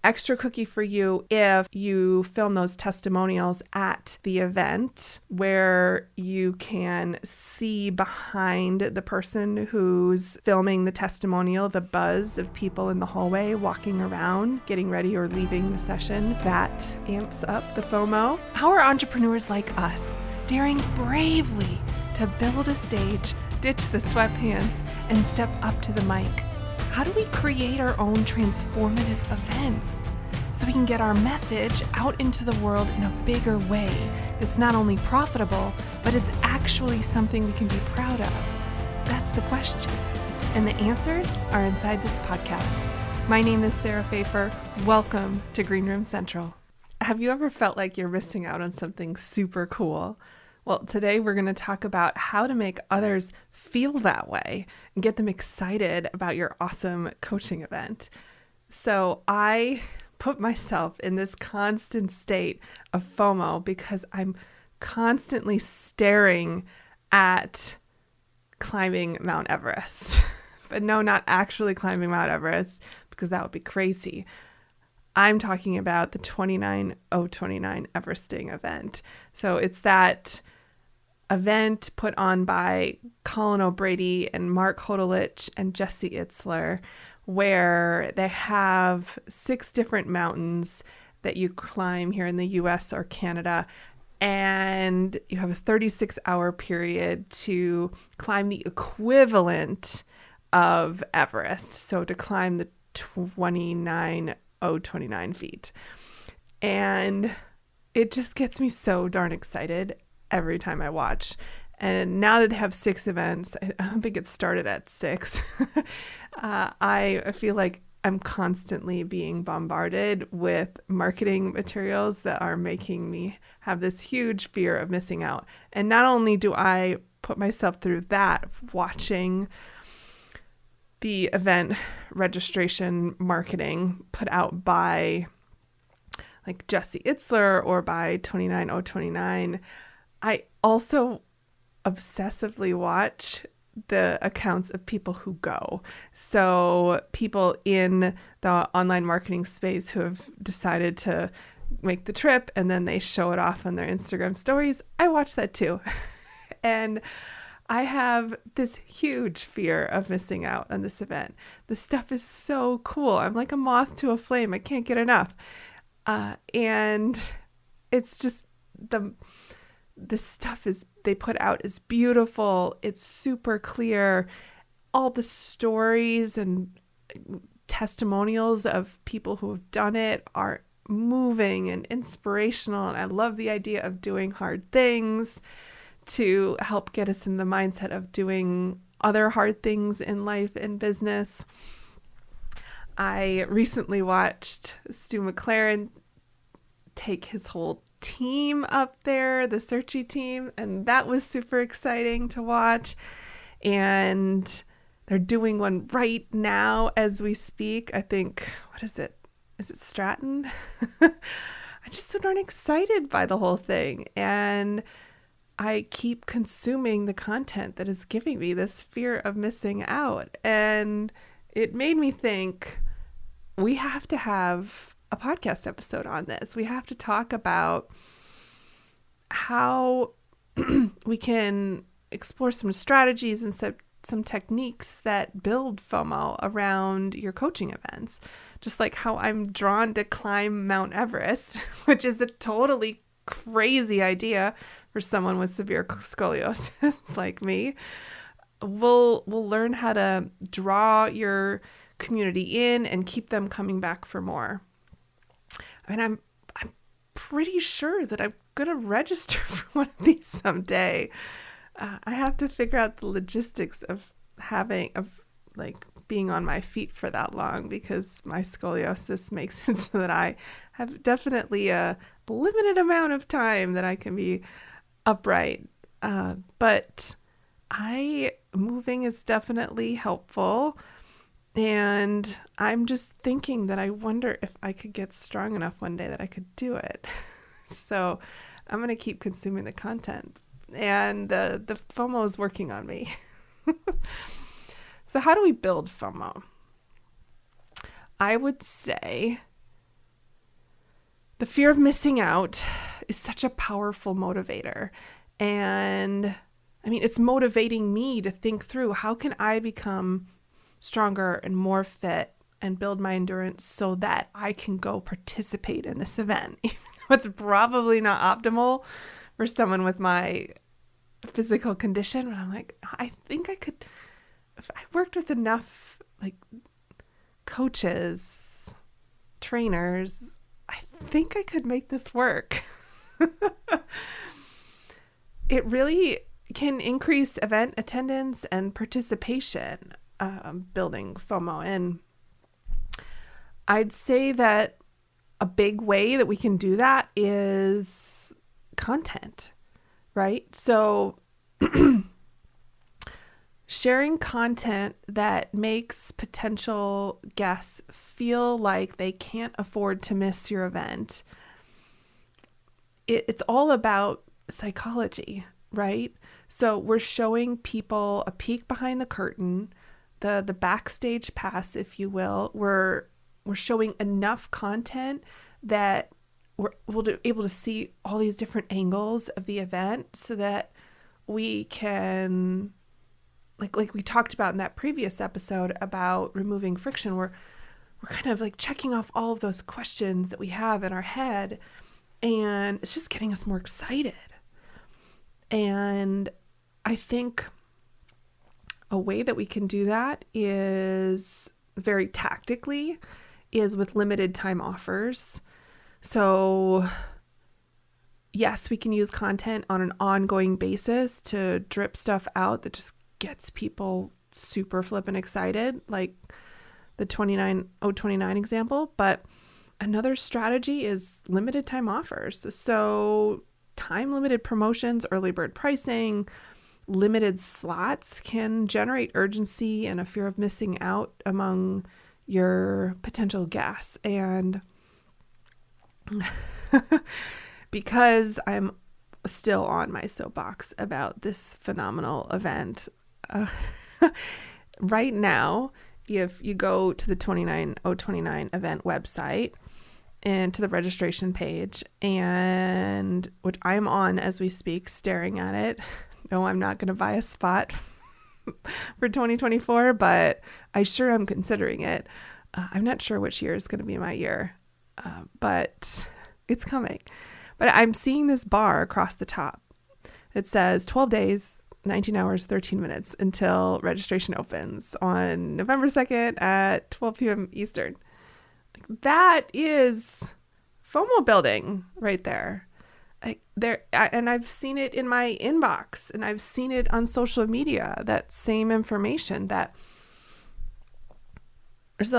extra cookie for you if you film those testimonials at the event, where you can see behind the person who's filming the testimonial, the buzz of people in the hallway walking around, getting ready or leaving the session. That amps up the FOMO. How are entrepreneurs like us daring bravely to build a stage, ditch the sweatpants, and step up to the mic? How do we create our own transformative events so we can get our message out into the world in a bigger way that's not only profitable, but it's actually something we can be proud of? That's the question. And the answers are inside this podcast. My name is Sarah Pfeiffer. Welcome to Green Room Central. Have you ever felt like you're missing out on something super cool? Well, today we're going to talk about how to make others feel that way and get them excited about your awesome coaching event. So I put myself in this constant state of FOMO because I'm constantly staring at climbing Mount Everest. But no, not actually climbing Mount Everest, because that would be crazy. I'm talking about the 29029 Everesting event. So it's that event put on by Colin O'Brady and Mark Hodelich and Jesse Itzler, where they have 6 different mountains that you climb here in the US or Canada, and you have a 36-hour period to climb the equivalent of Everest, so to climb the 29029 feet. And it just gets me so darn excited every time I watch. And now that they have 6 events, I don't think it started at 6. I feel like I'm constantly being bombarded with marketing materials that are making me have this huge fear of missing out. And not only do I put myself through that, watching the event registration marketing put out by like Jesse Itzler or by 29029, I also obsessively watch the accounts of people who go. So people in the online marketing space who have decided to make the trip and then they show it off on their Instagram stories. I watch that too. And I have this huge fear of missing out on this event. The stuff is so cool. I'm like a moth to a flame. I can't get enough. And it's just the stuff they put out is beautiful. It's super clear. All the stories and testimonials of people who have done it are moving and inspirational. And I love the idea of doing hard things to help get us in the mindset of doing other hard things in life and business. I recently watched Stu McLaren take his whole team up there, the Searchy team, and that was super exciting to watch. And they're doing one right now as we speak. I think, what is it? Is it Stratton? I'm just so darn excited by the whole thing. And I keep consuming the content that is giving me this fear of missing out. And it made me think we have to have a podcast episode on this. We have to talk about how we can explore some strategies and some techniques that build FOMO around your coaching events. Just like how I'm drawn to climb Mount Everest, which is a totally crazy idea for someone with severe scoliosis like me. We'll learn how to draw your community in and keep them coming back for more. I mean, I'm pretty sure that I'm going to register for one of these someday. I have to figure out the logistics of being on my feet for that long, because my scoliosis makes it so that I have definitely a limited amount of time that I can be upright. But moving is definitely helpful. And I'm just thinking that I wonder if I could get strong enough one day that I could do it. So I'm going to keep consuming the content. And the FOMO is working on me. So how do we build FOMO? I would say The fear of missing out is such a powerful motivator. And I mean, it's motivating me to think through, how can I become stronger and more fit and build my endurance so that I can go participate in this event, even though it's probably not optimal for someone with my physical condition. But I'm like, I think I could, if I worked with enough like coaches, trainers, I think I could make this work. It really can increase event attendance and participation, building FOMO. And I'd say that a big way that we can do that is content, right? So sharing content that makes potential guests feel like they can't afford to miss your event. It's all about psychology, right? So we're showing people a peek behind the curtain, the backstage pass, if you will. We're showing enough content that we'll be able to see all these different angles of the event, so that we can, like we talked about in that previous episode about removing friction, we're kind of like checking off all of those questions that we have in our head, and it's just getting us more excited. And I think a way that we can do that is very tactically, is with limited time offers. So yes, we can use content on an ongoing basis to drip stuff out that just gets people super flippin' excited, like the 29029 example. But another strategy is limited time offers. So time limited promotions, early bird pricing, limited slots can generate urgency and a fear of missing out among your potential guests. And because I'm still on my soapbox about this phenomenal event, right now, if you go to the 29029 event website and to the registration page, and which I'm on as we speak, staring at it. No, I'm not going to buy a spot for 2024, but I sure am considering it. I'm not sure which year is going to be my year, but it's coming. But I'm seeing this bar across the top. It says 12 days, 19 hours, 13 minutes until registration opens on November 2nd at 12 p.m. Eastern. That is FOMO building right there. And I've seen it in my inbox, and I've seen it on social media, that same information, that there's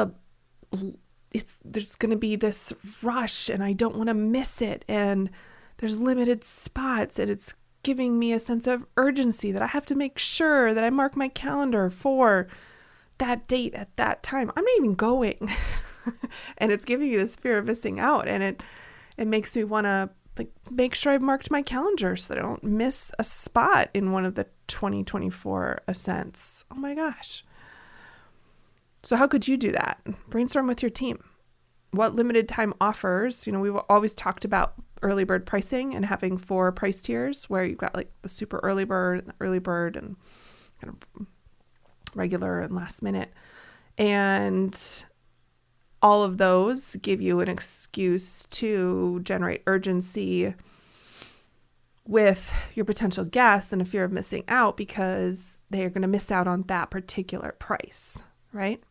going to be this rush and I don't want to miss it. And there's limited spots, and it's giving me a sense of urgency that I have to make sure that I mark my calendar for that date at that time. I'm not even going. And it's giving me this fear of missing out. And it makes me want to make sure I've marked my calendar so that I don't miss a spot in one of the 2024 ascents. Oh my gosh. So how could you do that? Brainstorm with your team. What limited time offers? We've always talked about early bird pricing and having 4 price tiers, where you've got like the super early bird, and kind of regular and last minute. And all of those give you an excuse to generate urgency with your potential guests and a fear of missing out, because they are going to miss out on that particular price, right?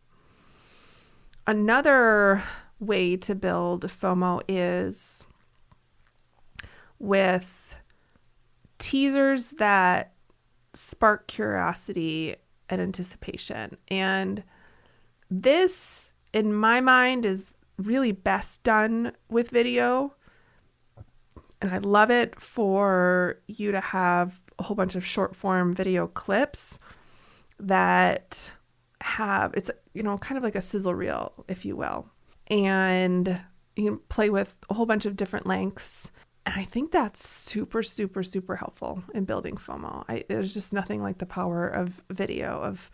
Another way to build FOMO is with teasers that spark curiosity and anticipation. And this, in my mind, is really best done with video. And I love it for you to have a whole bunch of short form video clips that have, it's, kind of like a sizzle reel, if you will. And you can play with a whole bunch of different lengths. And I think that's super, super, super helpful in building FOMO. There's just nothing like the power of video, of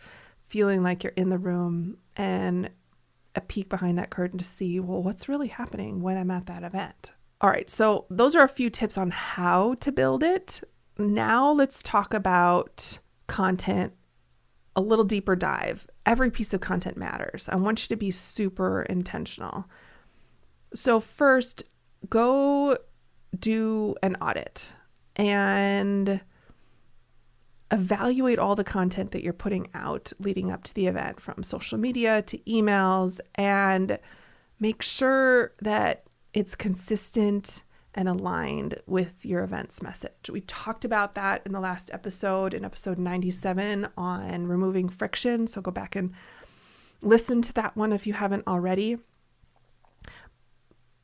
feeling like you're in the room and a peek behind that curtain to see, well, what's really happening when I'm at that event, All right, so those are a few tips on how to build it. Now let's talk about content, a little deeper dive. Every piece of content matters. I want you to be super intentional. So first, go do an audit and evaluate all the content that you're putting out leading up to the event, from social media to emails, and make sure that it's consistent and aligned with your event's message. We talked about that in the last episode, in episode 97 on removing friction. So go back and listen to that one if you haven't already.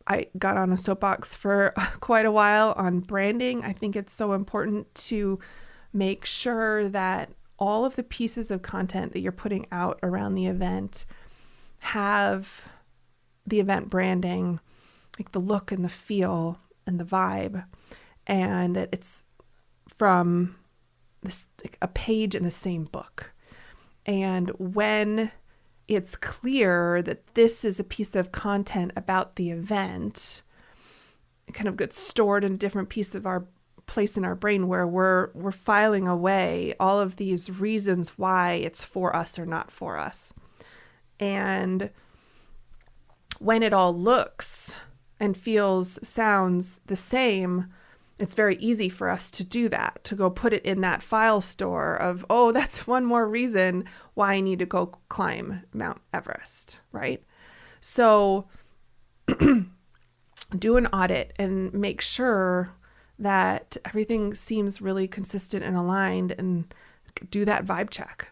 I got on a soapbox for quite a while on branding. I think it's so important to make sure that all of the pieces of content that you're putting out around the event have the event branding, like the look and the feel and the vibe, and that it's from this, like a page in the same book. And when it's clear that this is a piece of content about the event, it kind of gets stored in a different piece of our place in our brain where we're filing away all of these reasons why it's for us or not for us. And when it all looks and feels, sounds the same, it's very easy for us to do that, to go put it in that file store of, oh, that's one more reason why I need to go climb Mount Everest, right? So do an audit and make sure that everything seems really consistent and aligned, and do that vibe check.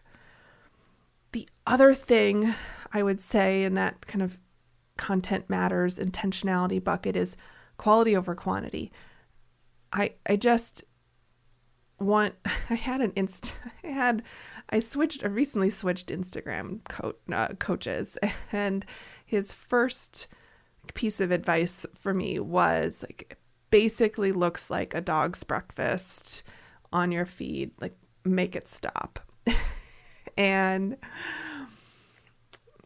The other thing I would say in that kind of content matters intentionality bucket is quality over quantity. I recently switched Instagram coaches, and his first piece of advice for me was like, it basically looks like a dog's breakfast on your feed, like make it stop. And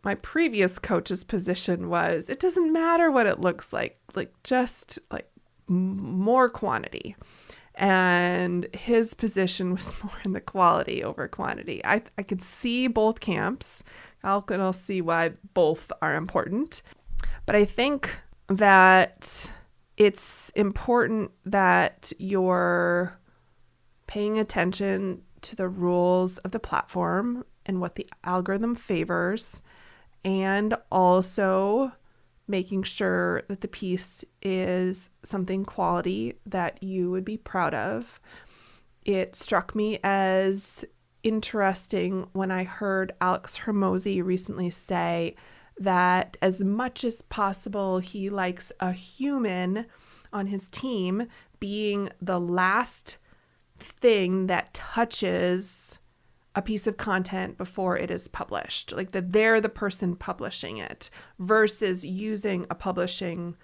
my previous coach's position was, it doesn't matter what it looks like just like more quantity. And his position was more in the quality over quantity. I could see both camps. I'll see why both are important. But I think that it's important that you're paying attention to the rules of the platform and what the algorithm favors, and also making sure that the piece is something quality that you would be proud of. It struck me as interesting when I heard Alex Hormozi recently say that as much as possible, he likes a human on his team being the last thing that touches a piece of content before it is published, like that they're the person publishing it, versus using a publishing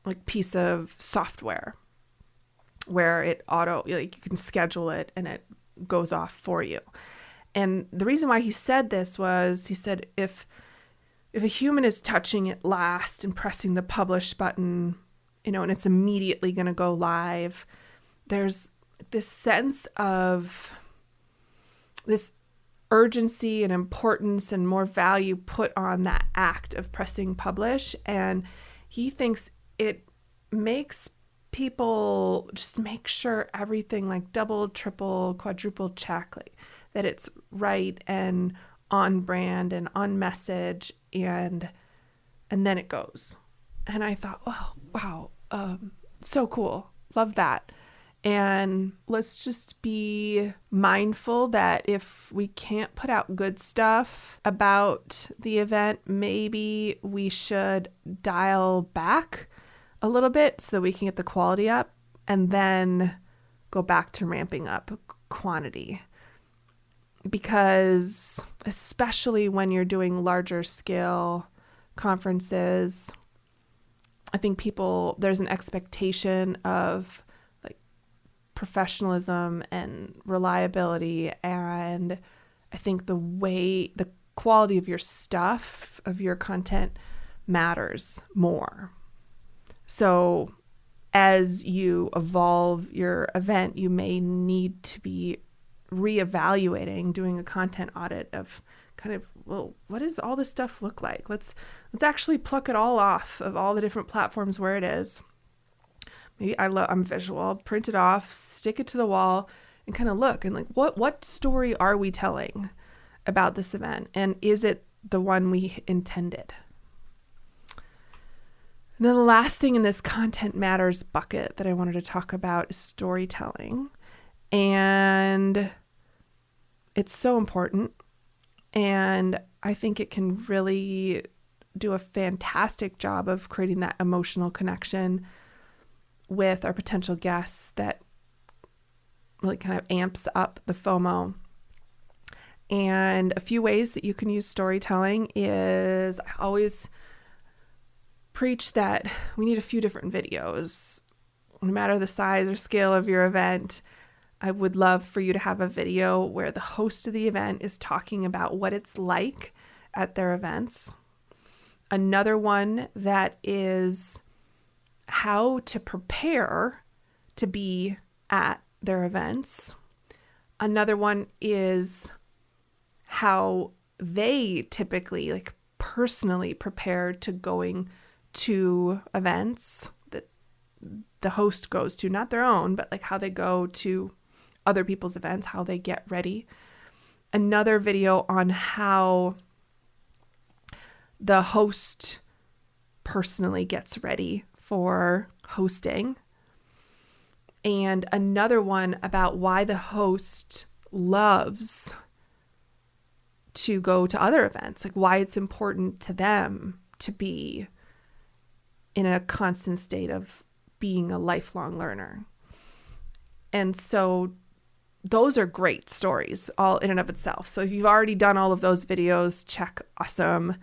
like piece of software where it like you can schedule it and it goes off for you. And the reason why he said this was, he said if a human is touching it last and pressing the publish button, and it's immediately going to go live, there's this sense of this urgency and importance and more value put on that act of pressing publish. And he thinks it makes people just make sure everything, like double, triple, quadruple check, like that it's right and on brand and on message, and then it goes. And I thought, oh, wow, so cool. Love that. And let's just be mindful that if we can't put out good stuff about the event, maybe we should dial back a little bit so we can get the quality up, and then go back to ramping up quantity. Because especially when you're doing larger scale conferences, I think there's an expectation of professionalism and reliability, and I think the quality of your stuff, of your content, matters more. So as you evolve your event, you may need to be reevaluating, doing a content audit of kind of, well, what does all this stuff look like? Let's actually pluck it all off of all the different platforms where it is. Maybe I'm visual, print it off, stick it to the wall, and kind of look and like, what story are we telling about this event? And is it the one we intended? And then the last thing in this content matters bucket that I wanted to talk about is storytelling. And it's so important. And I think it can really do a fantastic job of creating that emotional connection with our potential guests that really kind of amps up the FOMO. And a few ways that you can use storytelling is, I always preach that we need a few different videos. No matter the size or scale of your event, I would love for you to have a video where the host of the event is talking about what it's like at their events. Another one that is how to prepare to be at their events. Another one is how they typically, like, personally prepare to going to events that the host goes to, not their own, but like how they go to other people's events, how they get ready. Another video on how the host personally gets ready for hosting. And another one about why the host loves to go to other events, like why it's important to them to be in a constant state of being a lifelong learner. And so those are great stories all in and of itself. So if you've already done all of those videos, check, awesome.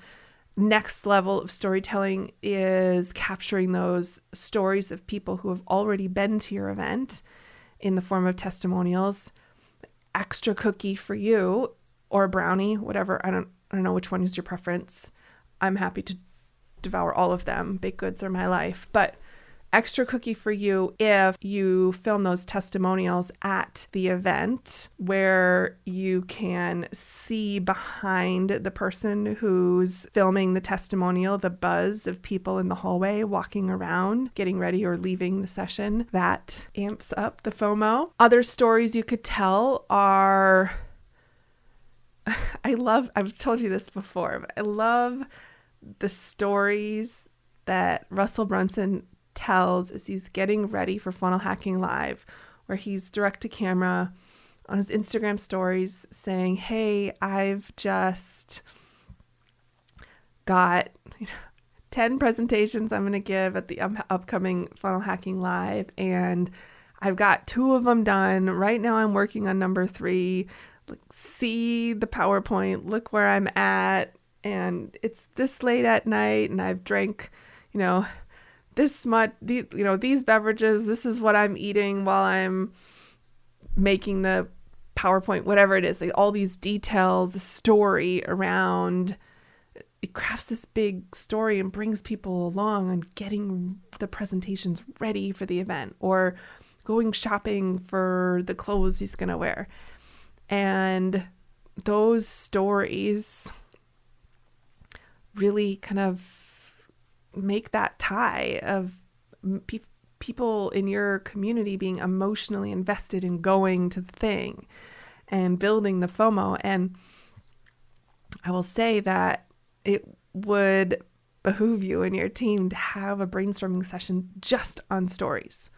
Next level of storytelling is capturing those stories of people who have already been to your event in the form of testimonials. Extra cookie for you, or a brownie, whatever. I don't know which one is your preference. I'm happy to devour all of them. Baked goods are my life. But extra cookie for you if you film those testimonials at the event, where you can see behind the person who's filming the testimonial, the buzz of people in the hallway walking around, getting ready or leaving the session. That amps up the FOMO. Other stories you could tell are, I've told you this before, but I love the stories that Russell Brunson tells as he's getting ready for Funnel Hacking Live, where he's direct to camera on his Instagram stories saying, hey, I've just got 10 presentations I'm going to give at the upcoming Funnel Hacking Live, and I've got 2 of them done. Right now I'm working on number 3. See the PowerPoint, look where I'm at, and it's this late at night, and I've drank, this much, these beverages, this is what I'm eating while I'm making the PowerPoint, whatever it is, like all these details, the story around, it crafts this big story and brings people along on getting the presentations ready for the event or going shopping for the clothes he's going to wear. And those stories really kind of make that tie of people in your community being emotionally invested in going to the thing and building the FOMO. And I will say that it would behoove you and your team to have a brainstorming session just on stories.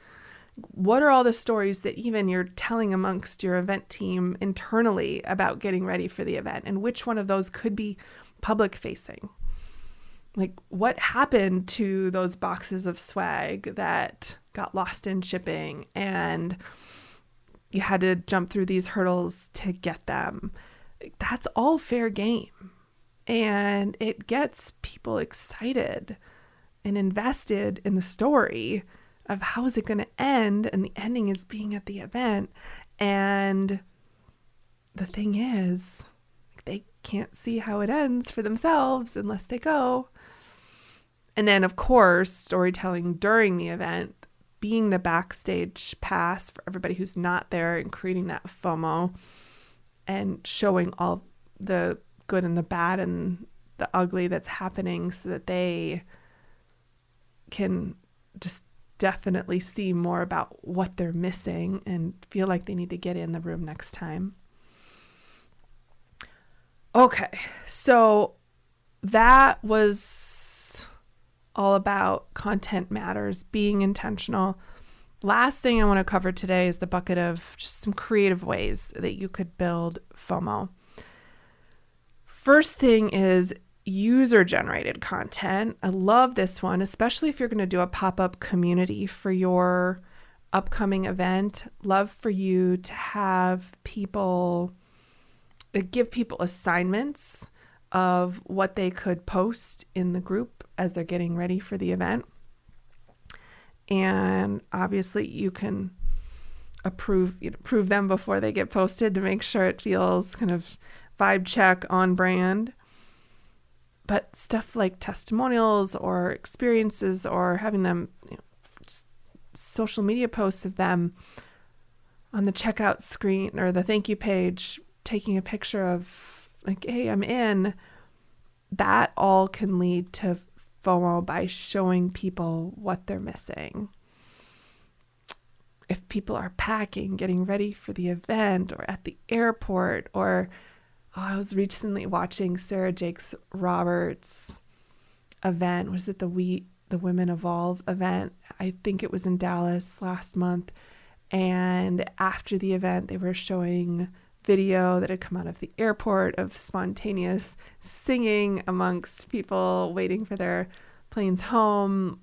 What are all the stories that even you're telling amongst your event team internally about getting ready for the event? And which one of those could be public facing? Like, what happened to those boxes of swag that got lost in shipping and you had to jump through these hurdles to get them? That's all fair game. And it gets people excited and invested in the story of how is it going to end, and the ending is being at the event. And the thing is, they can't see how it ends for themselves unless they go. And then, of course, storytelling during the event, being the backstage pass for everybody who's not there and creating that FOMO and showing all the good and the bad and the ugly that's happening so that they can just definitely see more about what they're missing and feel like they need to get in the room next time. Okay, so that was all about content matters, being intentional. Last thing I want to cover today is the bucket of just some creative ways that you could build FOMO. First thing is user-generated content. I love this one, especially if you're going to do a pop-up community for your upcoming event. Love for you to have people, give people assignments of what they could post in the group as they're getting ready for the event. And obviously you can approve them before they get posted to make sure it feels kind of vibe check, on brand. But stuff like testimonials or experiences or having them, just social media posts of them on the checkout screen or the thank you page, taking a picture of like, hey, I'm in, that all can lead to FOMO by showing people what they're missing. If people are packing, getting ready for the event or at the airport or I was recently watching Sarah Jakes Roberts' event. Was it the Women Evolve event? I think it was in Dallas last month. And after the event, they were showing video that had come out of the airport of spontaneous singing amongst people waiting for their planes home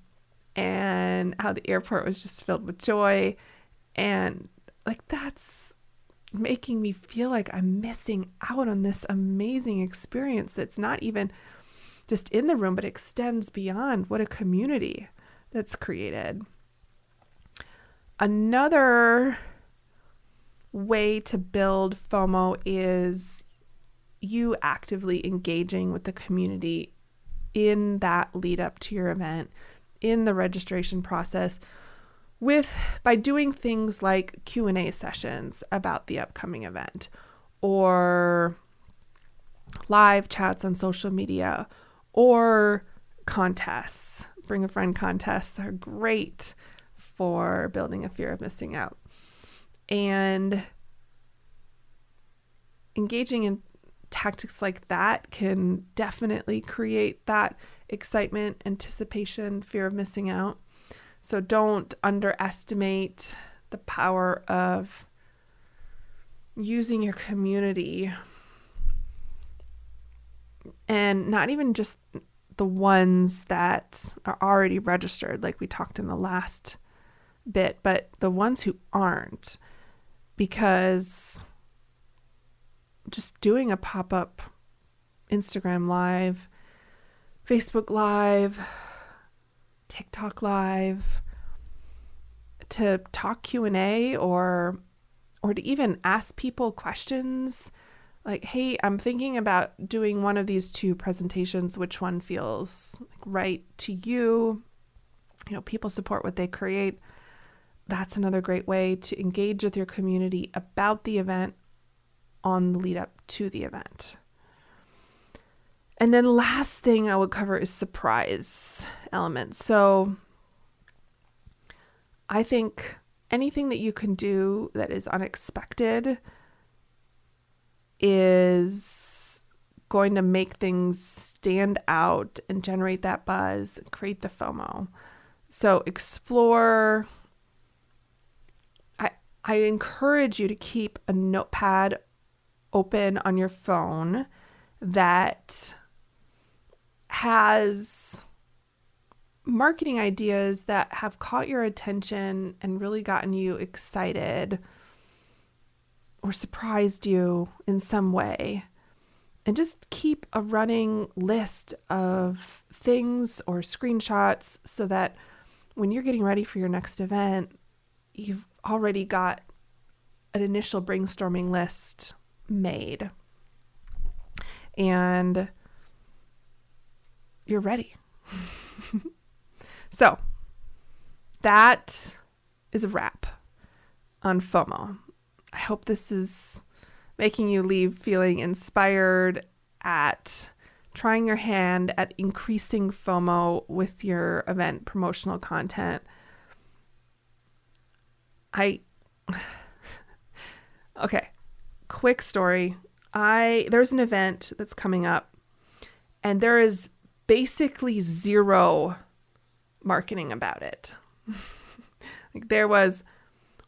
and how the airport was just filled with joy. And like that's making me feel like I'm missing out on this amazing experience that's not even just in the room, but extends beyond. What a community that's created. Another way to build FOMO is you actively engaging with the community in that lead up to your event, in the registration process, by doing things like Q&A sessions about the upcoming event or live chats on social media or contests. Bring a friend contests are great for building a fear of missing out. And engaging in tactics like that can definitely create that excitement, anticipation, fear of missing out. So don't underestimate the power of using your community, and not even just the ones that are already registered, like we talked in the last bit, but the ones who aren't, because just doing a pop-up Instagram Live, Facebook Live, TikTok Live, to talk Q&A or to even ask people questions like, hey, I'm thinking about doing one of these two presentations. Which one feels right to you? People support what they create. That's another great way to engage with your community about the event on the lead up to the event. And then last thing I would cover is surprise elements. So I think anything that you can do that is unexpected is going to make things stand out and generate that buzz, create the FOMO. So explore. I encourage you to keep a notepad open on your phone that has marketing ideas that have caught your attention and really gotten you excited or surprised you in some way. And just keep a running list of things or screenshots so that when you're getting ready for your next event, you've already got an initial brainstorming list made. And you're ready. So that is a wrap on FOMO. I hope this is making you leave feeling inspired at trying your hand at increasing FOMO with your event promotional content. Okay, quick story. There's an event that's coming up, and there is basically zero marketing about it. Like, there was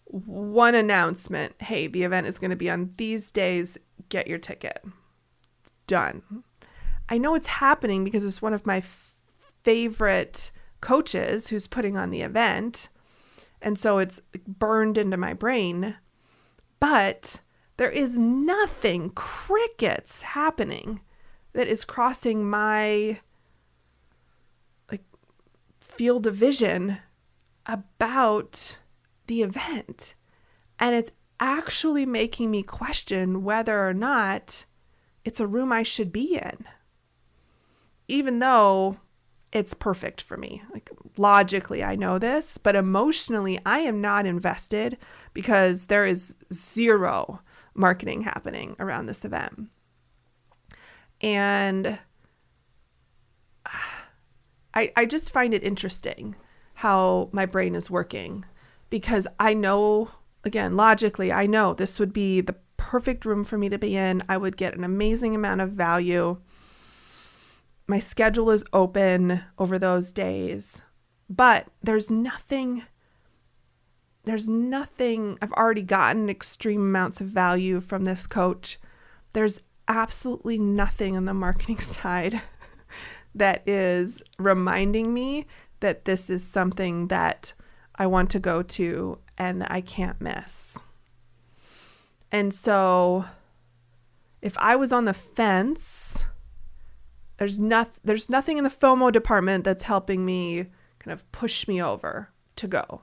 one announcement: hey, the event is going to be on these days, get your ticket. Done. I know it's happening because it's one of my favorite coaches who's putting on the event, and so it's burned into my brain. But there is nothing, crickets, happening that is crossing my field of vision about the event. And it's actually making me question whether or not it's a room I should be in, even though it's perfect for me. Like, logically, I know this, but emotionally, I am not invested because there is zero marketing happening around this event. And I just find it interesting how my brain is working, because I know, again, logically, I know this would be the perfect room for me to be in. I would get an amazing amount of value. My schedule is open over those days, but there's nothing. I've already gotten extreme amounts of value from this coach. There's absolutely nothing on the marketing side that is reminding me that this is something that I want to go to and that I can't miss. And so if I was on the fence, there's nothing in the FOMO department that's helping me kind of push me over to go.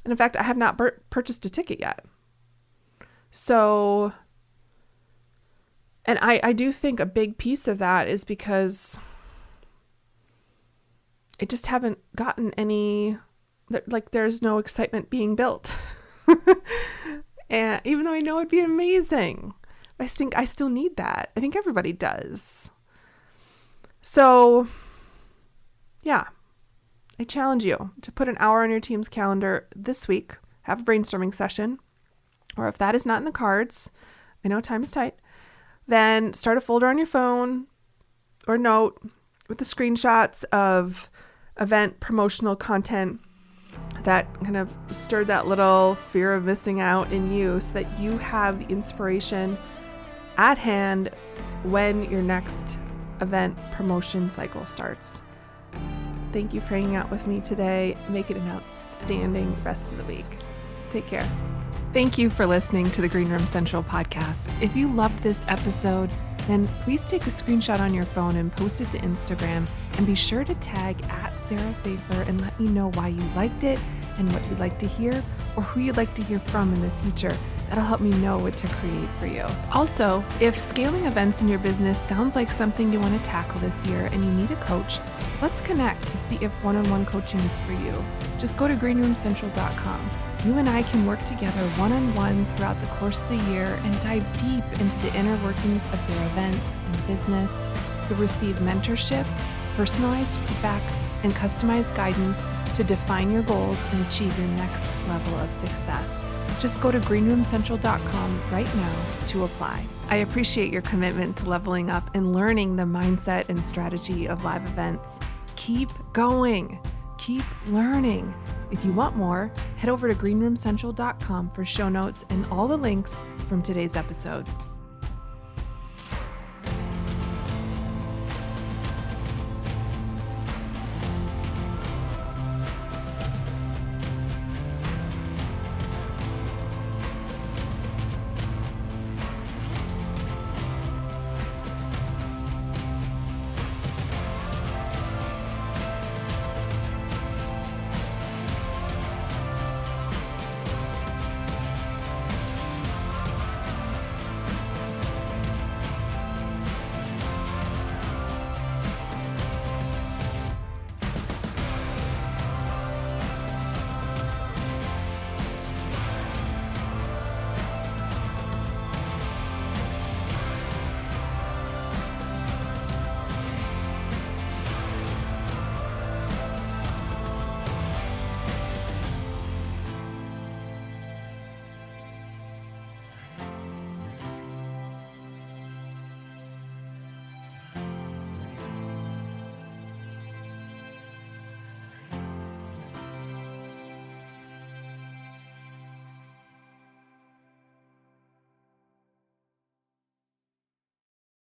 And in fact, I have not purchased a ticket yet. So, and I do think a big piece of that is because I just haven't gotten any, there's no excitement being built. And even though I know it'd be amazing, I think I still need that. I think everybody does. So, yeah, I challenge you to put an hour on your team's calendar this week, have a brainstorming session, or if that is not in the cards, I know time is tight, then start a folder on your phone or note with the screenshots of event promotional content that kind of stirred that little fear of missing out in you, so that you have the inspiration at hand when your next event promotion cycle starts. Thank you for hanging out with me today. Make it an outstanding rest of the week. Take care. Thank you for listening to the Green Room Central podcast. If you loved this episode, then please take a screenshot on your phone and post it to Instagram, and be sure to tag @SarahPfeiffer and let me know why you liked it and what you'd like to hear, or who you'd like to hear from in the future. That'll help me know what to create for you. Also, if scaling events in your business sounds like something you want to tackle this year and you need a coach, let's connect to see if one-on-one coaching is for you. Just go to greenroomcentral.com. You and I can work together one-on-one throughout the course of the year and dive deep into the inner workings of your events and business. You'll receive mentorship, personalized feedback, and customized guidance to define your goals and achieve your next level of success. Just go to greenroomcentral.com right now to apply. I appreciate your commitment to leveling up and learning the mindset and strategy of live events. Keep going. Keep learning. If you want more, head over to greenroomcentral.com for show notes and all the links from today's episode.